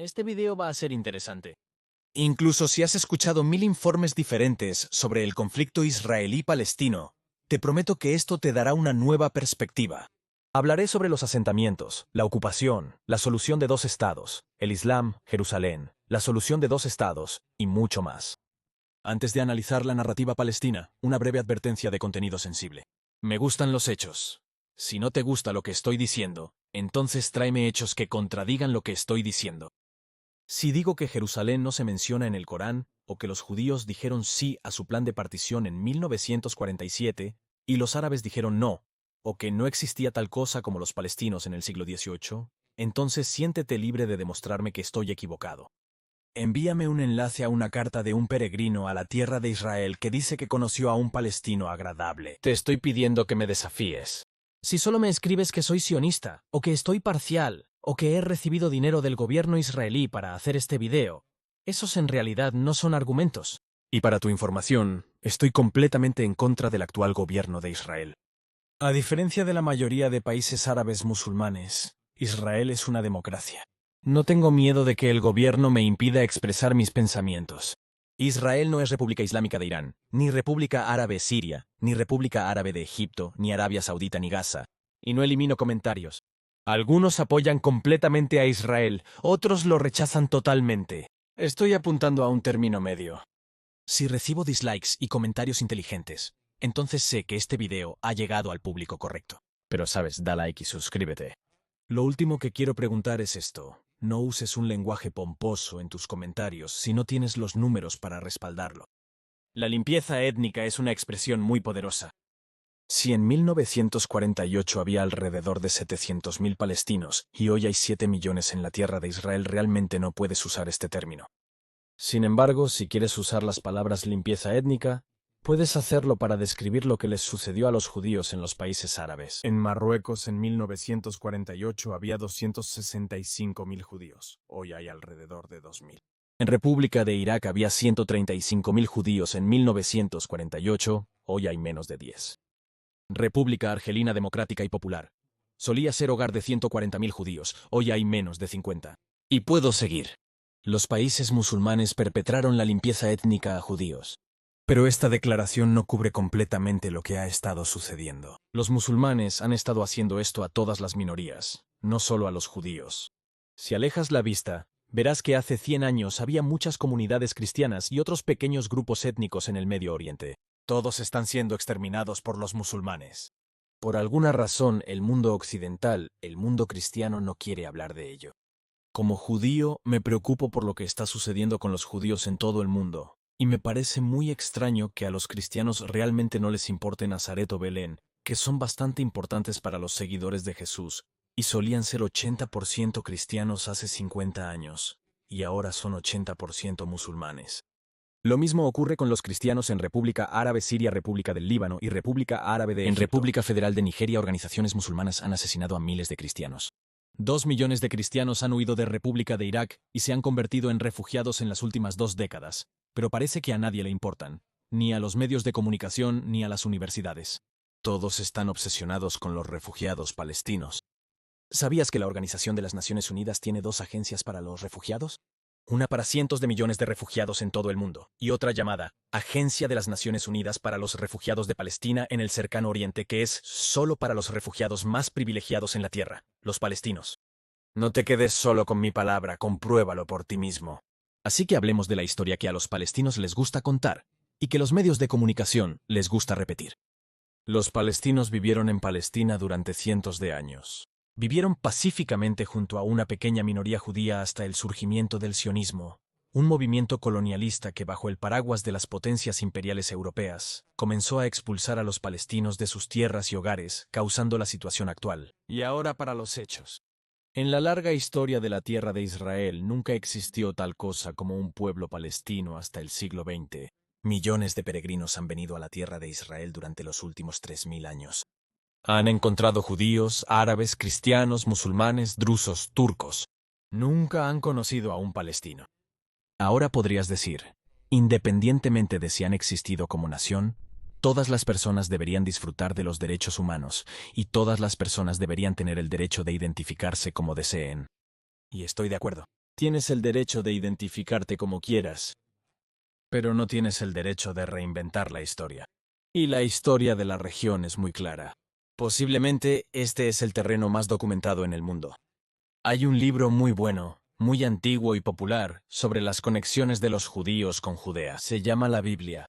Este video va a ser interesante. Incluso si has escuchado 1000 informes diferentes sobre el conflicto israelí-palestino, te prometo que esto te dará una nueva perspectiva. Hablaré sobre los asentamientos, la ocupación, la solución de dos estados, el Islam, Jerusalén, la solución de dos estados y mucho más. Antes de analizar la narrativa palestina, una breve advertencia de contenido sensible. Me gustan los hechos. Si no te gusta lo que estoy diciendo, entonces tráeme hechos que contradigan lo que estoy diciendo. Si digo que Jerusalén no se menciona en el Corán, o que los judíos dijeron sí a su plan de partición en 1947 y los árabes dijeron no, o que no existía tal cosa como los palestinos en el siglo XVIII, entonces siéntete libre de demostrarme que estoy equivocado. Envíame un enlace a una carta de un peregrino a la tierra de Israel que dice que conoció a un palestino agradable. Te estoy pidiendo que me desafíes. Si solo me escribes que soy sionista, o que estoy parcial, o que he recibido dinero del gobierno israelí para hacer este video, esos en realidad no son argumentos. Y para tu información, estoy completamente en contra del actual gobierno de Israel. A diferencia de la mayoría de países árabes musulmanes, Israel es una democracia. No tengo miedo de que el gobierno me impida expresar mis pensamientos. Israel no es República Islámica de Irán, ni República Árabe Siria, ni República Árabe de Egipto, ni Arabia Saudita ni Gaza. Y no elimino comentarios. Algunos apoyan completamente a Israel, otros lo rechazan totalmente. Estoy apuntando a un término medio. Si recibo dislikes y comentarios inteligentes, entonces sé que este video ha llegado al público correcto. Pero sabes, da like y suscríbete. Lo último que quiero preguntar es esto. No uses un lenguaje pomposo en tus comentarios si no tienes los números para respaldarlo. La limpieza étnica es una expresión muy poderosa. Si en 1948 había alrededor de 700.000 palestinos y hoy hay 7 millones en la tierra de Israel, realmente no puedes usar este término. Sin embargo, si quieres usar las palabras limpieza étnica, puedes hacerlo para describir lo que les sucedió a los judíos en los países árabes. En Marruecos en 1948 había 265.000 judíos, hoy hay alrededor de 2.000. En República de Irak había 135.000 judíos en 1948, hoy hay menos de 10. República Argelina Democrática y Popular. Solía ser hogar de 140.000 judíos, hoy hay menos de 50. Y puedo seguir. Los países musulmanes perpetraron la limpieza étnica a judíos. Pero esta declaración no cubre completamente lo que ha estado sucediendo. Los musulmanes han estado haciendo esto a todas las minorías, no solo a los judíos. Si alejas la vista, verás que hace 100 años había muchas comunidades cristianas y otros pequeños grupos étnicos en el Medio Oriente. Todos están siendo exterminados por los musulmanes. Por alguna razón, el mundo occidental, el mundo cristiano, no quiere hablar de ello. Como judío, me preocupo por lo que está sucediendo con los judíos en todo el mundo. Y me parece muy extraño que a los cristianos realmente no les importe Nazaret o Belén, que son bastante importantes para los seguidores de Jesús, y solían ser 80% cristianos hace 50 años, y ahora son 80% musulmanes. Lo mismo ocurre con los cristianos en República Árabe Siria, República del Líbano y República Árabe de Egipto. En República Federal de Nigeria, organizaciones musulmanas han asesinado a miles de cristianos. 2 millones de cristianos han huido de República de Irak y se han convertido en refugiados en las últimas 2 décadas. Pero parece que a nadie le importan, ni a los medios de comunicación ni a las universidades. Todos están obsesionados con los refugiados palestinos. ¿Sabías que la Organización de las Naciones Unidas tiene 2 agencias para los refugiados? Una para cientos de millones de refugiados en todo el mundo, y otra llamada Agencia de las Naciones Unidas para los Refugiados de Palestina en el Cercano Oriente, que es solo para los refugiados más privilegiados en la tierra, los palestinos. No te quedes solo con mi palabra, compruébalo por ti mismo. Así que hablemos de la historia que a los palestinos les gusta contar, y que los medios de comunicación les gusta repetir. Los palestinos vivieron en Palestina durante cientos de años. Vivieron pacíficamente junto a una pequeña minoría judía hasta el surgimiento del sionismo, un movimiento colonialista que bajo el paraguas de las potencias imperiales europeas comenzó a expulsar a los palestinos de sus tierras y hogares, causando la situación actual. Y ahora para los hechos. En la larga historia de la tierra de Israel nunca existió tal cosa como un pueblo palestino hasta el siglo XX. Millones de peregrinos han venido a la tierra de Israel durante los últimos 3000 años. Han encontrado judíos, árabes, cristianos, musulmanes, drusos, turcos. Nunca han conocido a un palestino. Ahora podrías decir, independientemente de si han existido como nación, todas las personas deberían disfrutar de los derechos humanos y todas las personas deberían tener el derecho de identificarse como deseen. Y estoy de acuerdo. Tienes el derecho de identificarte como quieras, pero no tienes el derecho de reinventar la historia. Y la historia de la región es muy clara. Posiblemente este es el terreno más documentado en el mundo. Hay un libro muy bueno, muy antiguo y popular, sobre las conexiones de los judíos con Judea. Se llama la Biblia.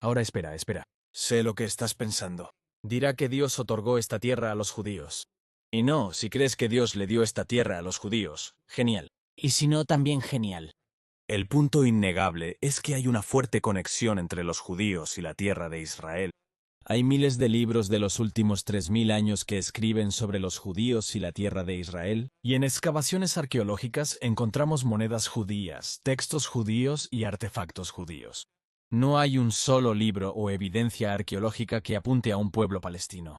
Ahora espera. Sé lo que estás pensando. Dirá que Dios otorgó esta tierra a los judíos. Y no, si crees que Dios le dio esta tierra a los judíos, genial. Y si no, también genial. El punto innegable es que hay una fuerte conexión entre los judíos y la tierra de Israel. Hay miles de libros de los últimos 3000 años que escriben sobre los judíos y la tierra de Israel, y en excavaciones arqueológicas encontramos monedas judías, textos judíos y artefactos judíos. No hay un solo libro o evidencia arqueológica que apunte a un pueblo palestino.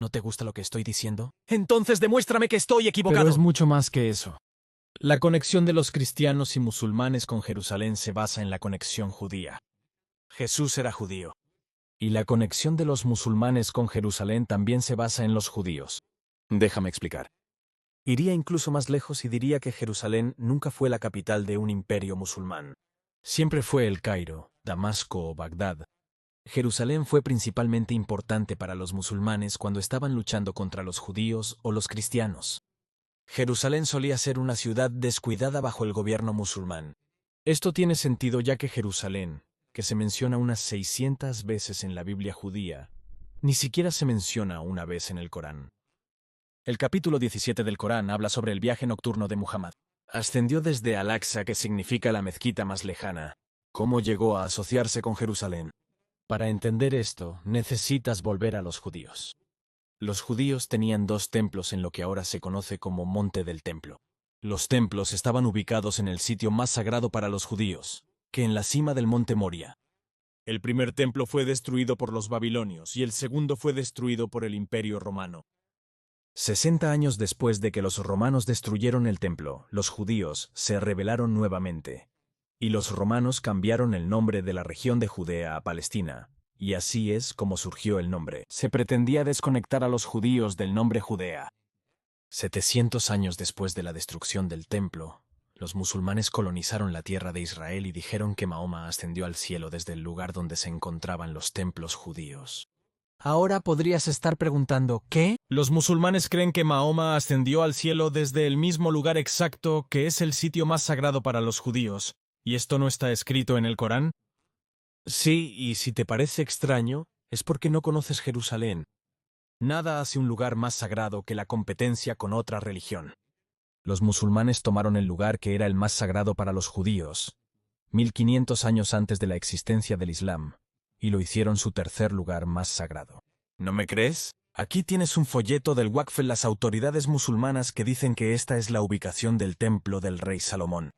¿No te gusta lo que estoy diciendo? Entonces demuéstrame que estoy equivocado. Pero es mucho más que eso. La conexión de los cristianos y musulmanes con Jerusalén se basa en la conexión judía. Jesús era judío. Y la conexión de los musulmanes con Jerusalén también se basa en los judíos. Déjame explicar. Iría incluso más lejos y diría que Jerusalén nunca fue la capital de un imperio musulmán. Siempre fue el Cairo, Damasco o Bagdad. Jerusalén fue principalmente importante para los musulmanes cuando estaban luchando contra los judíos o los cristianos. Jerusalén solía ser una ciudad descuidada bajo el gobierno musulmán. Esto tiene sentido ya que Jerusalén, que se menciona unas 600 veces en la Biblia judía, ni siquiera se menciona una vez en el Corán. El capítulo 17 del Corán habla sobre el viaje nocturno de Muhammad. Ascendió desde Al-Aqsa, que significa la mezquita más lejana. ¿Cómo llegó a asociarse con Jerusalén? Para entender esto, necesitas volver a los judíos. Los judíos tenían 2 templos en lo que ahora se conoce como Monte del Templo. Los templos estaban ubicados en el sitio más sagrado para los judíos, que en la cima del monte Moria. El primer templo fue destruido por los babilonios y el segundo fue destruido por el Imperio Romano. 60 años después de que los romanos destruyeron el templo, los judíos se rebelaron nuevamente, y los romanos cambiaron el nombre de la región de Judea a Palestina, y así es como surgió el nombre. Se pretendía desconectar a los judíos del nombre Judea. 700 años después de la destrucción del templo, los musulmanes colonizaron la tierra de Israel y dijeron que Mahoma ascendió al cielo desde el lugar donde se encontraban los templos judíos. Ahora podrías estar preguntando, ¿qué? Los musulmanes creen que Mahoma ascendió al cielo desde el mismo lugar exacto que es el sitio más sagrado para los judíos. ¿Y esto no está escrito en el Corán? Sí, y si te parece extraño, es porque no conoces Jerusalén. Nada hace un lugar más sagrado que la competencia con otra religión. Los musulmanes tomaron el lugar que era el más sagrado para los judíos, 1500 años antes de la existencia del Islam, y lo hicieron su tercer lugar más sagrado. ¿No me crees? Aquí tienes un folleto del Waqf en las autoridades musulmanas que dicen que esta es la ubicación del templo del rey Salomón.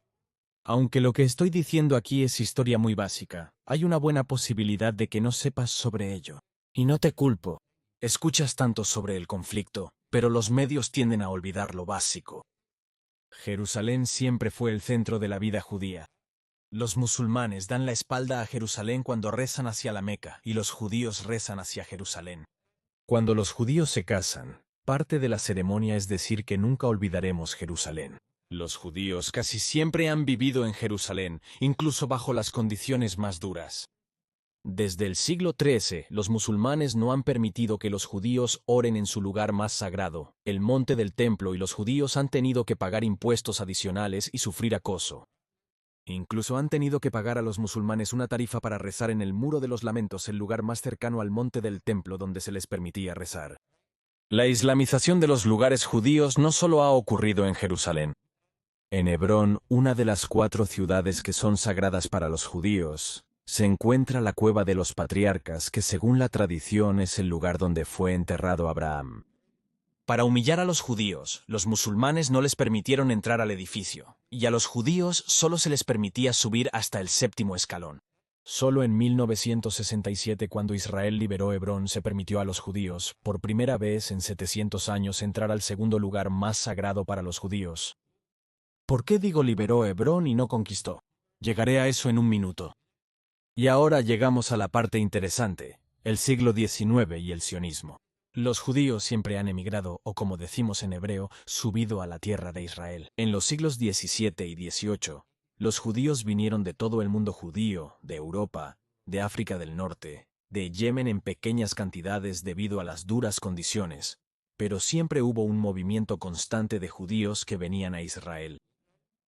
Aunque lo que estoy diciendo aquí es historia muy básica, hay una buena posibilidad de que no sepas sobre ello. Y no te culpo. Escuchas tanto sobre el conflicto, pero los medios tienden a olvidar lo básico. Jerusalén siempre fue el centro de la vida judía. Los musulmanes dan la espalda a Jerusalén cuando rezan hacia la Meca y los judíos rezan hacia Jerusalén. Cuando los judíos se casan, parte de la ceremonia es decir que nunca olvidaremos Jerusalén. Los judíos casi siempre han vivido en Jerusalén, incluso bajo las condiciones más duras. Desde el siglo XIII, los musulmanes no han permitido que los judíos oren en su lugar más sagrado, el monte del templo, y los judíos han tenido que pagar impuestos adicionales y sufrir acoso. Incluso han tenido que pagar a los musulmanes una tarifa para rezar en el Muro de los Lamentos, el lugar más cercano al monte del templo donde se les permitía rezar. La islamización de los lugares judíos no solo ha ocurrido en Jerusalén. En Hebrón, una de las 4 ciudades que son sagradas para los judíos, se encuentra la cueva de los patriarcas, que según la tradición es el lugar donde fue enterrado Abraham. Para humillar a los judíos, los musulmanes no les permitieron entrar al edificio, y a los judíos solo se les permitía subir hasta el 7º escalón. Solo en 1967, cuando Israel liberó Hebrón, se permitió a los judíos, por primera vez en 700 años, entrar al segundo lugar más sagrado para los judíos. ¿Por qué digo liberó Hebrón y no conquistó? Llegaré a eso en un minuto. Y ahora llegamos a la parte interesante, el siglo XIX y el sionismo. Los judíos siempre han emigrado, o como decimos en hebreo, subido a la tierra de Israel. En los siglos XVII y XVIII, los judíos vinieron de todo el mundo judío, de Europa, de África del Norte, de Yemen en pequeñas cantidades debido a las duras condiciones, pero siempre hubo un movimiento constante de judíos que venían a Israel.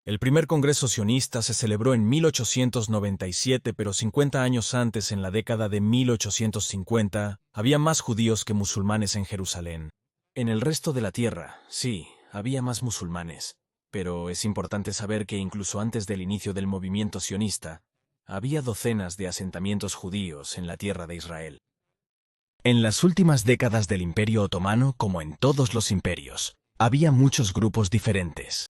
El primer congreso sionista se celebró en 1897, pero 50 años antes, en la década de 1850, había más judíos que musulmanes en Jerusalén. En el resto de la tierra, sí, había más musulmanes, pero es importante saber que incluso antes del inicio del movimiento sionista, había docenas de asentamientos judíos en la tierra de Israel. En las últimas décadas del Imperio Otomano, como en todos los imperios, había muchos grupos diferentes.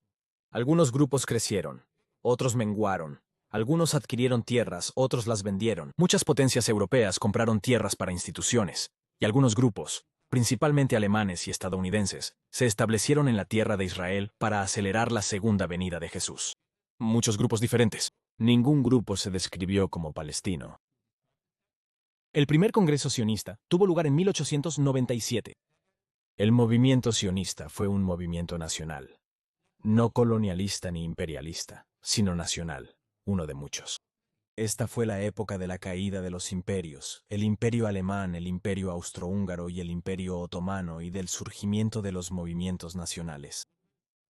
Algunos grupos crecieron, otros menguaron, algunos adquirieron tierras, otros las vendieron. Muchas potencias europeas compraron tierras para instituciones, y algunos grupos, principalmente alemanes y estadounidenses, se establecieron en la tierra de Israel para acelerar la segunda venida de Jesús. Muchos grupos diferentes. Ningún grupo se describió como palestino. El primer congreso sionista tuvo lugar en 1897. El movimiento sionista fue un movimiento nacional. No colonialista ni imperialista, sino nacional, uno de muchos. Esta fue la época de la caída de los imperios, el imperio alemán, el imperio austrohúngaro y el imperio otomano, y del surgimiento de los movimientos nacionales.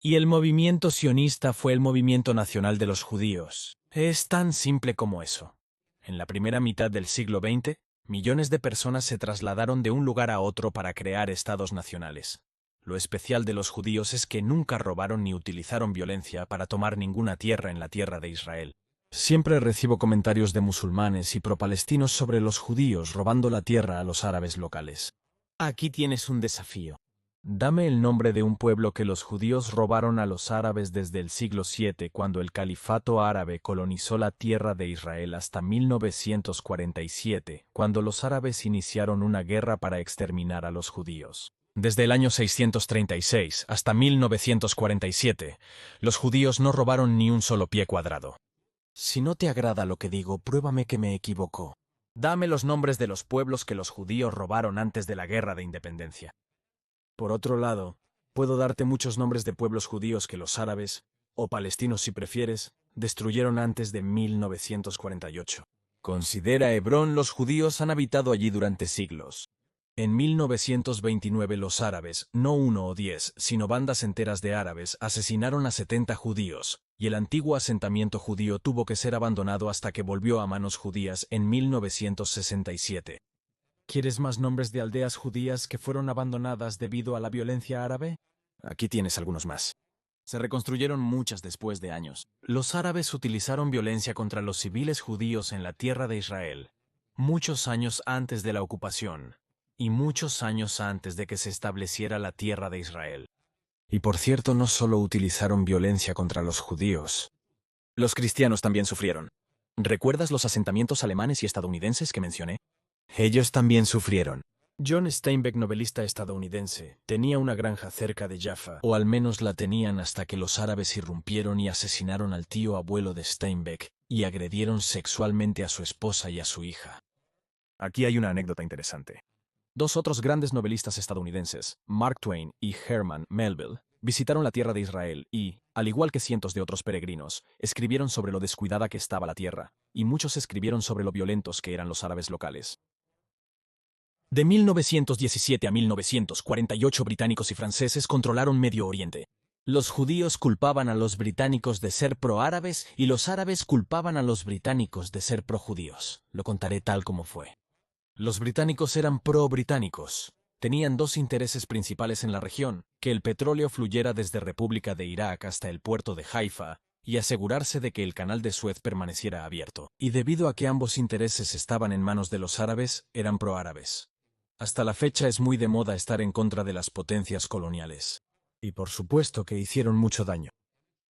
Y el movimiento sionista fue el movimiento nacional de los judíos. Es tan simple como eso. En la primera mitad del siglo XX, millones de personas se trasladaron de un lugar a otro para crear estados nacionales. Lo especial de los judíos es que nunca robaron ni utilizaron violencia para tomar ninguna tierra en la tierra de Israel. Siempre recibo comentarios de musulmanes y pro-palestinos sobre los judíos robando la tierra a los árabes locales. Aquí tienes un desafío. Dame el nombre de un pueblo que los judíos robaron a los árabes desde el siglo VII, cuando el califato árabe colonizó la tierra de Israel, hasta 1947, cuando los árabes iniciaron una guerra para exterminar a los judíos. Desde el año 636 hasta 1947, los judíos no robaron ni un solo pie cuadrado. Si no te agrada lo que digo, pruébame que me equivoco. Dame los nombres de los pueblos que los judíos robaron antes de la Guerra de Independencia. Por otro lado, puedo darte muchos nombres de pueblos judíos que los árabes, o palestinos si prefieres, destruyeron antes de 1948. Considera Hebrón, los judíos han habitado allí durante siglos. En 1929 los árabes, no 1 o 10, sino bandas enteras de árabes, asesinaron a 70 judíos, y el antiguo asentamiento judío tuvo que ser abandonado hasta que volvió a manos judías en 1967. ¿Quieres más nombres de aldeas judías que fueron abandonadas debido a la violencia árabe? Aquí tienes algunos más. Se reconstruyeron muchas después de años. Los árabes utilizaron violencia contra los civiles judíos en la tierra de Israel, muchos años antes de la ocupación, y muchos años antes de que se estableciera la tierra de Israel. Y por cierto, no solo utilizaron violencia contra los judíos. Los cristianos también sufrieron. ¿Recuerdas los asentamientos alemanes y estadounidenses que mencioné? Ellos también sufrieron. John Steinbeck, novelista estadounidense, tenía una granja cerca de Jaffa, o al menos la tenían hasta que los árabes irrumpieron y asesinaron al tío abuelo de Steinbeck y agredieron sexualmente a su esposa y a su hija. Aquí hay una anécdota interesante. Dos otros grandes novelistas estadounidenses, Mark Twain y Herman Melville, visitaron la tierra de Israel y, al igual que cientos de otros peregrinos, escribieron sobre lo descuidada que estaba la tierra, y muchos escribieron sobre lo violentos que eran los árabes locales. De 1917 a 1948, británicos y franceses controlaron Medio Oriente. Los judíos culpaban a los británicos de ser pro-árabes y los árabes culpaban a los británicos de ser pro-judíos. Lo contaré tal como fue. Los británicos eran pro-británicos. Tenían dos intereses principales en la región: que el petróleo fluyera desde República de Irak hasta el puerto de Haifa y asegurarse de que el canal de Suez permaneciera abierto. Y debido a que ambos intereses estaban en manos de los árabes, eran pro-árabes. Hasta la fecha es muy de moda estar en contra de las potencias coloniales. Y por supuesto que hicieron mucho daño.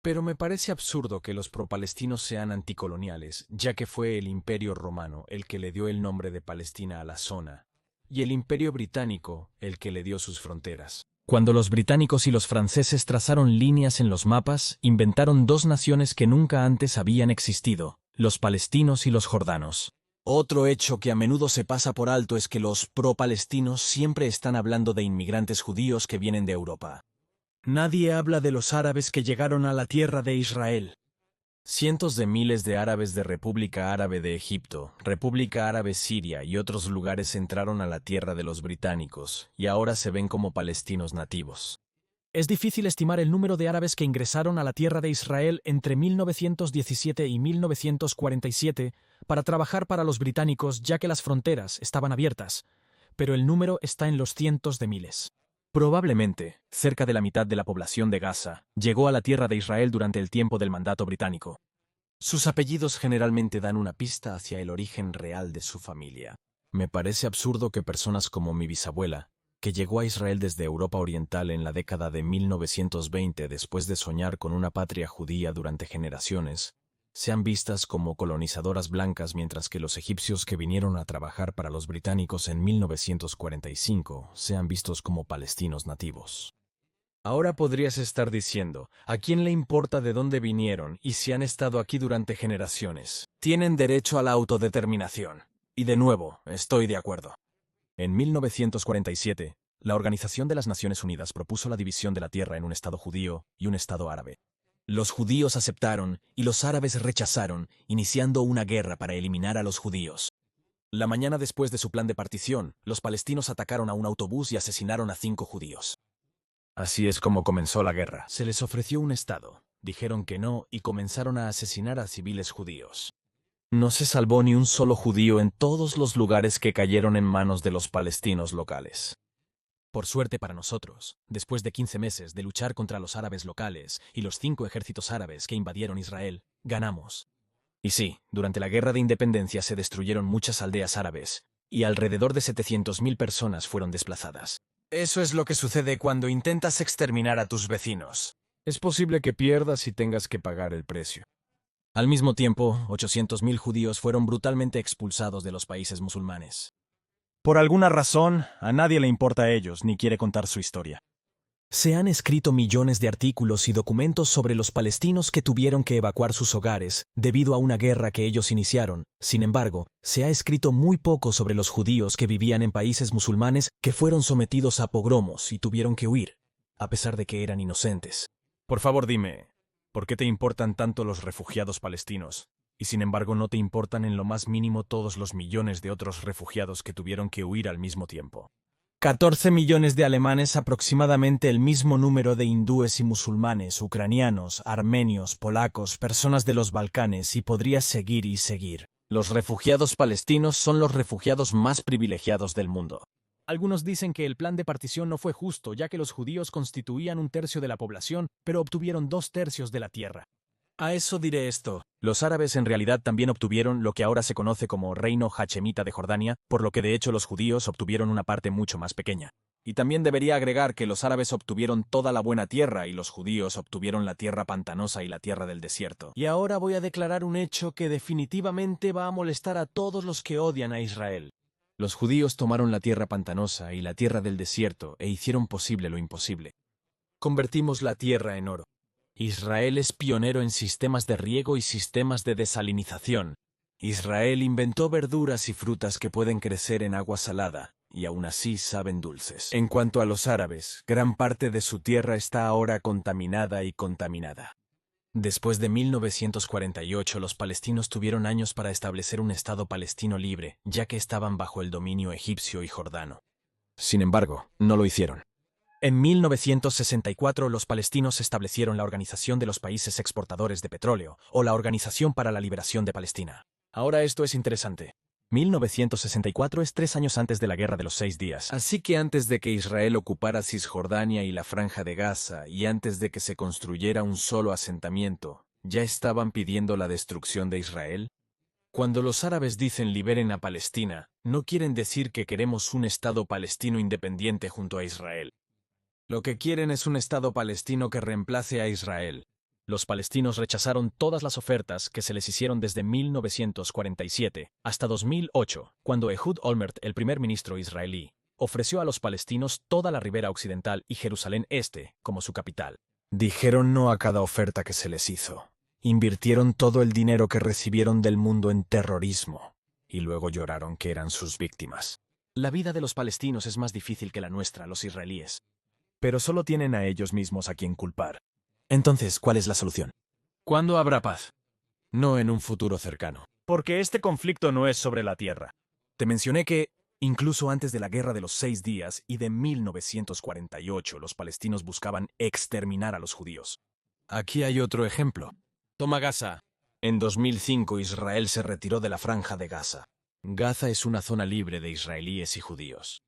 Pero me parece absurdo que los pro-palestinos sean anticoloniales, ya que fue el Imperio Romano el que le dio el nombre de Palestina a la zona, y el Imperio Británico el que le dio sus fronteras. Cuando los británicos y los franceses trazaron líneas en los mapas, inventaron dos naciones que nunca antes habían existido: los palestinos y los jordanos. Otro hecho que a menudo se pasa por alto es que los pro-palestinos siempre están hablando de inmigrantes judíos que vienen de Europa. Nadie habla de los árabes que llegaron a la tierra de Israel. Cientos de miles de árabes de República Árabe de Egipto, República Árabe Siria y otros lugares entraron a la tierra de los británicos y ahora se ven como palestinos nativos. Es difícil estimar el número de árabes que ingresaron a la tierra de Israel entre 1917 y 1947 para trabajar para los británicos, ya que las fronteras estaban abiertas, pero el número está en los cientos de miles. Probablemente, cerca de la mitad de la población de Gaza llegó a la tierra de Israel durante el tiempo del mandato británico. Sus apellidos generalmente dan una pista hacia el origen real de su familia. Me parece absurdo que personas como mi bisabuela, que llegó a Israel desde Europa Oriental en la década de 1920 después de soñar con una patria judía durante generaciones, sean vistas como colonizadoras blancas, mientras que los egipcios que vinieron a trabajar para los británicos en 1945 sean vistos como palestinos nativos. Ahora podrías estar diciendo, ¿a quién le importa de dónde vinieron y si han estado aquí durante generaciones? Tienen derecho a la autodeterminación. Y de nuevo, estoy de acuerdo. En 1947, la Organización de las Naciones Unidas propuso la división de la tierra en un estado judío y un estado árabe. Los judíos aceptaron y los árabes rechazaron, iniciando una guerra para eliminar a los judíos. La mañana después de su plan de partición, los palestinos atacaron a un autobús y asesinaron a 5 judíos. Así es como comenzó la guerra. Se les ofreció un estado, dijeron que no y comenzaron a asesinar a civiles judíos. No se salvó ni un solo judío en todos los lugares que cayeron en manos de los palestinos locales. Por suerte para nosotros, después de 15 meses de luchar contra los árabes locales y los 5 ejércitos árabes que invadieron Israel, ganamos. Y sí, durante la Guerra de Independencia se destruyeron muchas aldeas árabes, y alrededor de 700.000 personas fueron desplazadas. Eso es lo que sucede cuando intentas exterminar a tus vecinos. Es posible que pierdas y tengas que pagar el precio. Al mismo tiempo, 800.000 judíos fueron brutalmente expulsados de los países musulmanes. Por alguna razón, a nadie le importa a ellos ni quiere contar su historia. Se han escrito millones de artículos y documentos sobre los palestinos que tuvieron que evacuar sus hogares debido a una guerra que ellos iniciaron. Sin embargo, se ha escrito muy poco sobre los judíos que vivían en países musulmanes que fueron sometidos a pogromos y tuvieron que huir, a pesar de que eran inocentes. Por favor, dime, ¿por qué te importan tanto los refugiados palestinos? Y sin embargo no te importan en lo más mínimo todos los millones de otros refugiados que tuvieron que huir al mismo tiempo. 14 millones de alemanes, aproximadamente el mismo número de hindúes y musulmanes, ucranianos, armenios, polacos, personas de los Balcanes, y podría seguir y seguir. Los refugiados palestinos son los refugiados más privilegiados del mundo. Algunos dicen que el plan de partición no fue justo, ya que los judíos constituían 1/3 de la población, pero obtuvieron 2/3 de la tierra. A eso diré esto. Los árabes en realidad también obtuvieron lo que ahora se conoce como Reino Hachemita de Jordania, por lo que de hecho los judíos obtuvieron una parte mucho más pequeña. Y también debería agregar que los árabes obtuvieron toda la buena tierra y los judíos obtuvieron la tierra pantanosa y la tierra del desierto. Y ahora voy a declarar un hecho que definitivamente va a molestar a todos los que odian a Israel. Los judíos tomaron la tierra pantanosa y la tierra del desierto e hicieron posible lo imposible. Convertimos la tierra en oro. Israel es pionero en sistemas de riego y sistemas de desalinización. Israel inventó verduras y frutas que pueden crecer en agua salada, y aún así saben dulces. En cuanto a los árabes, gran parte de su tierra está ahora contaminada y contaminada. Después de 1948, los palestinos tuvieron años para establecer un Estado palestino libre, ya que estaban bajo el dominio egipcio y jordano. Sin embargo, no lo hicieron. En 1964, los palestinos establecieron la Organización de los Países Exportadores de Petróleo, o la Organización para la Liberación de Palestina. Ahora esto es interesante. 1964 es 3 años antes de la Guerra de los 6 días. Así que antes de que Israel ocupara Cisjordania y la Franja de Gaza, y antes de que se construyera un solo asentamiento, ¿ya estaban pidiendo la destrucción de Israel? Cuando los árabes dicen liberen a Palestina, no quieren decir que queremos un Estado palestino independiente junto a Israel. Lo que quieren es un Estado palestino que reemplace a Israel. Los palestinos rechazaron todas las ofertas que se les hicieron desde 1947 hasta 2008, cuando Ehud Olmert, el primer ministro israelí, ofreció a los palestinos toda la ribera occidental y Jerusalén Este como su capital. Dijeron no a cada oferta que se les hizo. Invirtieron todo el dinero que recibieron del mundo en terrorismo. y luego lloraron que eran sus víctimas. La vida de los palestinos es más difícil que la nuestra, los israelíes. Pero solo tienen a ellos mismos a quien culpar. Entonces, ¿cuál es la solución? ¿Cuándo habrá paz? No en un futuro cercano. Porque este conflicto no es sobre la tierra. Te mencioné que, incluso antes de la Guerra de los 6 días y de 1948, los palestinos buscaban exterminar a los judíos. Aquí hay otro ejemplo. Toma Gaza. En 2005, Israel se retiró de la Franja de Gaza. Gaza es una zona libre de israelíes y judíos.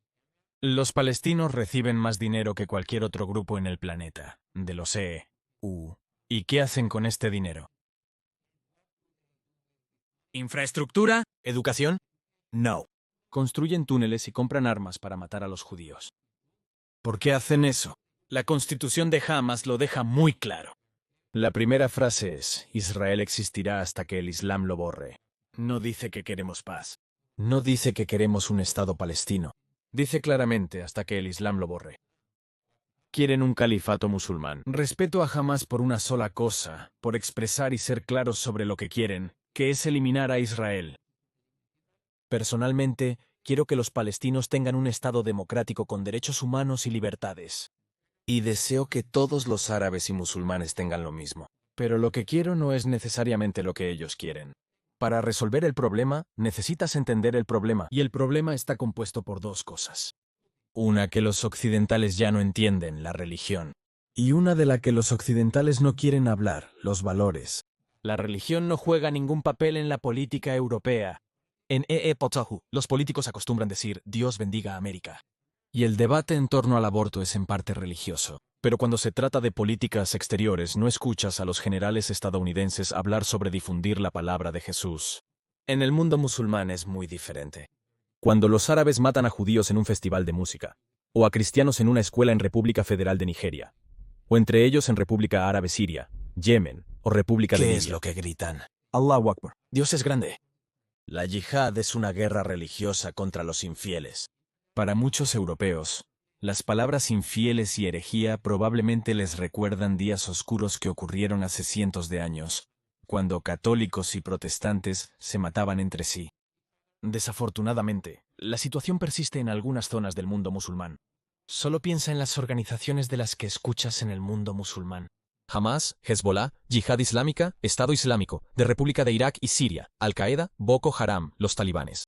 Los palestinos reciben más dinero que cualquier otro grupo en el planeta, de los EU. ¿Y qué hacen con este dinero? ¿Infraestructura? ¿Educación? No. Construyen túneles y compran armas para matar a los judíos. ¿Por qué hacen eso? La Constitución de Hamas lo deja muy claro. La primera frase es: Israel existirá hasta que el Islam lo borre. No dice que queremos paz. No dice que queremos un Estado palestino. Dice claramente hasta que el Islam lo borre. Quieren un califato musulmán. Respeto a Hamas por una sola cosa, por expresar y ser claros sobre lo que quieren, que es eliminar a Israel. Personalmente, quiero que los palestinos tengan un Estado democrático con derechos humanos y libertades. Y deseo que todos los árabes y musulmanes tengan lo mismo. Pero lo que quiero no es necesariamente lo que ellos quieren. Para resolver el problema, necesitas entender el problema. Y el problema está compuesto por dos cosas. Una que los occidentales ya no entienden, la religión. Y una de la que los occidentales no quieren hablar, los valores. La religión no juega ningún papel en la política europea. En Potahu, los políticos acostumbran decir Dios bendiga a América. Y el debate en torno al aborto es en parte religioso. Pero cuando se trata de políticas exteriores, no escuchas a los generales estadounidenses hablar sobre difundir la palabra de Jesús. En el mundo musulmán es muy diferente. Cuando los árabes matan a judíos en un festival de música, o a cristianos en una escuela en República Federal de Nigeria, o entre ellos en República Árabe Siria, Yemen o República de Libia. ¿Qué es lo que gritan? Allahu Akbar. Dios es grande. La yihad es una guerra religiosa contra los infieles. Para muchos europeos, las palabras infieles y herejía probablemente les recuerdan días oscuros que ocurrieron hace cientos de años, cuando católicos y protestantes se mataban entre sí. Desafortunadamente, la situación persiste en algunas zonas del mundo musulmán. Solo piensa en las organizaciones de las que escuchas en el mundo musulmán. Hamas, Hezbollah, Yihad Islámica, Estado Islámico, de República de Irak y Siria, Al-Qaeda, Boko Haram, los talibanes.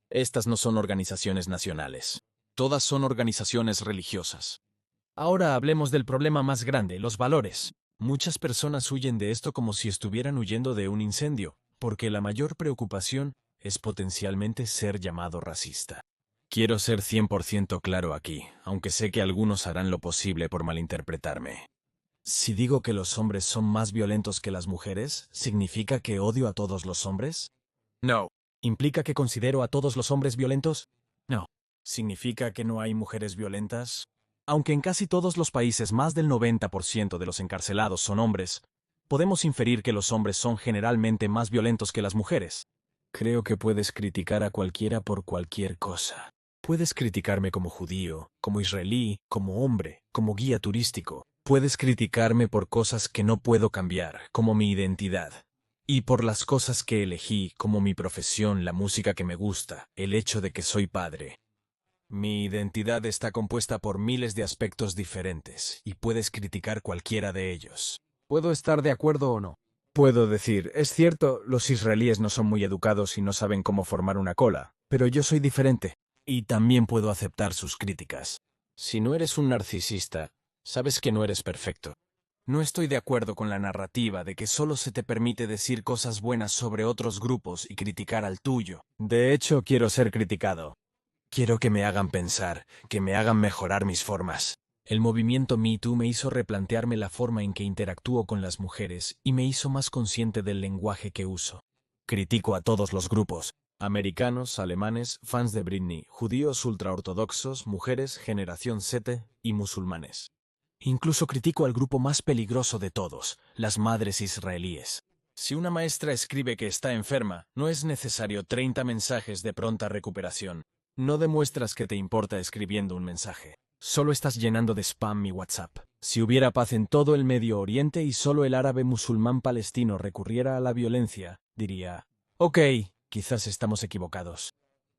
Estas no son organizaciones nacionales. Todas son organizaciones religiosas. Ahora hablemos del problema más grande, los valores. Muchas personas huyen de esto como si estuvieran huyendo de un incendio, porque la mayor preocupación es potencialmente ser llamado racista. Quiero ser 100% claro aquí, aunque sé que algunos harán lo posible por malinterpretarme. Si digo que los hombres son más violentos que las mujeres, ¿significa que odio a todos los hombres? No. ¿Implica que considero a todos los hombres violentos? No. ¿Significa que no hay mujeres violentas? Aunque en casi todos los países más del 90% de los encarcelados son hombres, podemos inferir que los hombres son generalmente más violentos que las mujeres. Creo que puedes criticar a cualquiera por cualquier cosa. Puedes criticarme como judío, como israelí, como hombre, como guía turístico. Puedes criticarme por cosas que no puedo cambiar, como mi identidad. Y por las cosas que elegí, como mi profesión, la música que me gusta, el hecho de que soy padre. Mi identidad está compuesta por miles de aspectos diferentes, y puedes criticar cualquiera de ellos. ¿Puedo estar de acuerdo o no? Puedo decir, es cierto, los israelíes no son muy educados y no saben cómo formar una cola, pero yo soy diferente. Y también puedo aceptar sus críticas. Si no eres un narcisista, sabes que no eres perfecto. No estoy de acuerdo con la narrativa de que solo se te permite decir cosas buenas sobre otros grupos y criticar al tuyo. De hecho, quiero ser criticado. Quiero que me hagan pensar, que me hagan mejorar mis formas. El movimiento Me Too me hizo replantearme la forma en que interactúo con las mujeres y me hizo más consciente del lenguaje que uso. Critico a todos los grupos. Americanos, alemanes, fans de Britney, judíos ultraortodoxos, mujeres, generación Z y musulmanes. Incluso critico al grupo más peligroso de todos, las madres israelíes. Si una maestra escribe que está enferma, no es necesario 30 mensajes de pronta recuperación. No demuestras que te importa escribiendo un mensaje. Solo estás llenando de spam mi WhatsApp. Si hubiera paz en todo el Medio Oriente y solo el árabe musulmán palestino recurriera a la violencia, diría, ok, quizás estamos equivocados.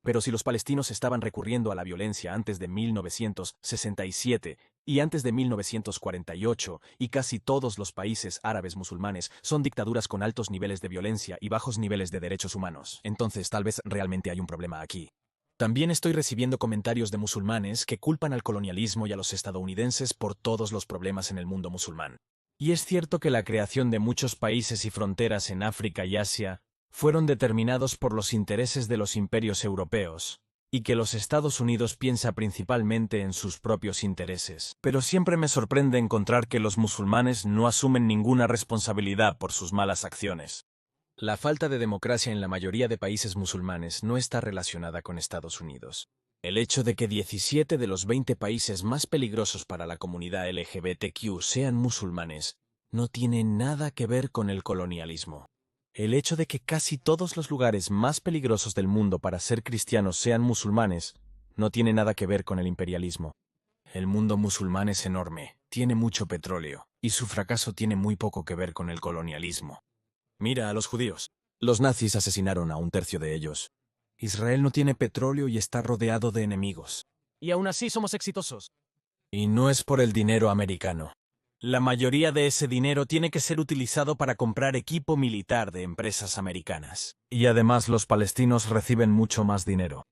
Pero si los palestinos estaban recurriendo a la violencia antes de 1967 y antes de 1948, y casi todos los países árabes musulmanes son dictaduras con altos niveles de violencia y bajos niveles de derechos humanos, entonces tal vez realmente hay un problema aquí. También estoy recibiendo comentarios de musulmanes que culpan al colonialismo y a los estadounidenses por todos los problemas en el mundo musulmán. Y es cierto que la creación de muchos países y fronteras en África y Asia fueron determinados por los intereses de los imperios europeos, y que los Estados Unidos piensa principalmente en sus propios intereses. Pero siempre me sorprende encontrar que los musulmanes no asumen ninguna responsabilidad por sus malas acciones. La falta de democracia en la mayoría de países musulmanes no está relacionada con Estados Unidos. El hecho de que 17 de los 20 países más peligrosos para la comunidad LGBTQ sean musulmanes no tiene nada que ver con el colonialismo. El hecho de que casi todos los lugares más peligrosos del mundo para ser cristianos sean musulmanes no tiene nada que ver con el imperialismo. El mundo musulmán es enorme, tiene mucho petróleo, y su fracaso tiene muy poco que ver con el colonialismo. Mira a los judíos. Los nazis asesinaron a un tercio de ellos. Israel no tiene petróleo y está rodeado de enemigos. Y aún así somos exitosos. Y no es por el dinero americano. La mayoría de ese dinero tiene que ser utilizado para comprar equipo militar de empresas americanas. Y además los palestinos reciben mucho más dinero.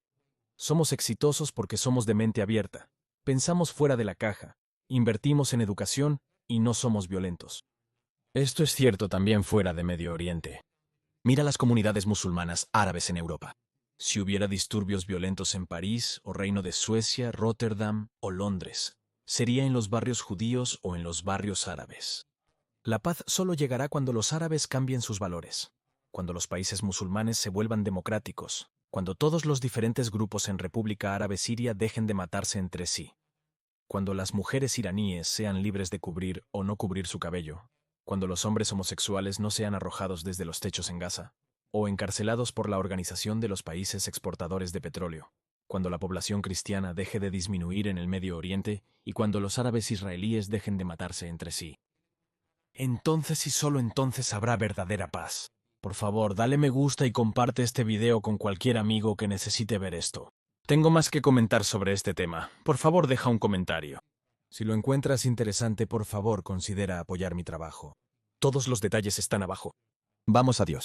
Somos exitosos porque somos de mente abierta. Pensamos fuera de la caja. Invertimos en educación y no somos violentos. Esto es cierto también fuera de Medio Oriente. Mira las comunidades musulmanas árabes en Europa. Si hubiera disturbios violentos en París o Reino de Suecia, Rotterdam o Londres, sería en los barrios judíos o en los barrios árabes. La paz solo llegará cuando los árabes cambien sus valores, cuando los países musulmanes se vuelvan democráticos, cuando todos los diferentes grupos en República Árabe Siria dejen de matarse entre sí, cuando las mujeres iraníes sean libres de cubrir o no cubrir su cabello, cuando los hombres homosexuales no sean arrojados desde los techos en Gaza, o encarcelados por la Organización de los Países Exportadores de Petróleo, cuando la población cristiana deje de disminuir en el Medio Oriente y cuando los árabes israelíes dejen de matarse entre sí. Entonces y solo entonces habrá verdadera paz. Por favor, dale me gusta y comparte este video con cualquier amigo que necesite ver esto. Tengo más que comentar sobre este tema. Por favor, deja un comentario. Si lo encuentras interesante, por favor, considera apoyar mi trabajo. Todos los detalles están abajo. Vamos a Dios.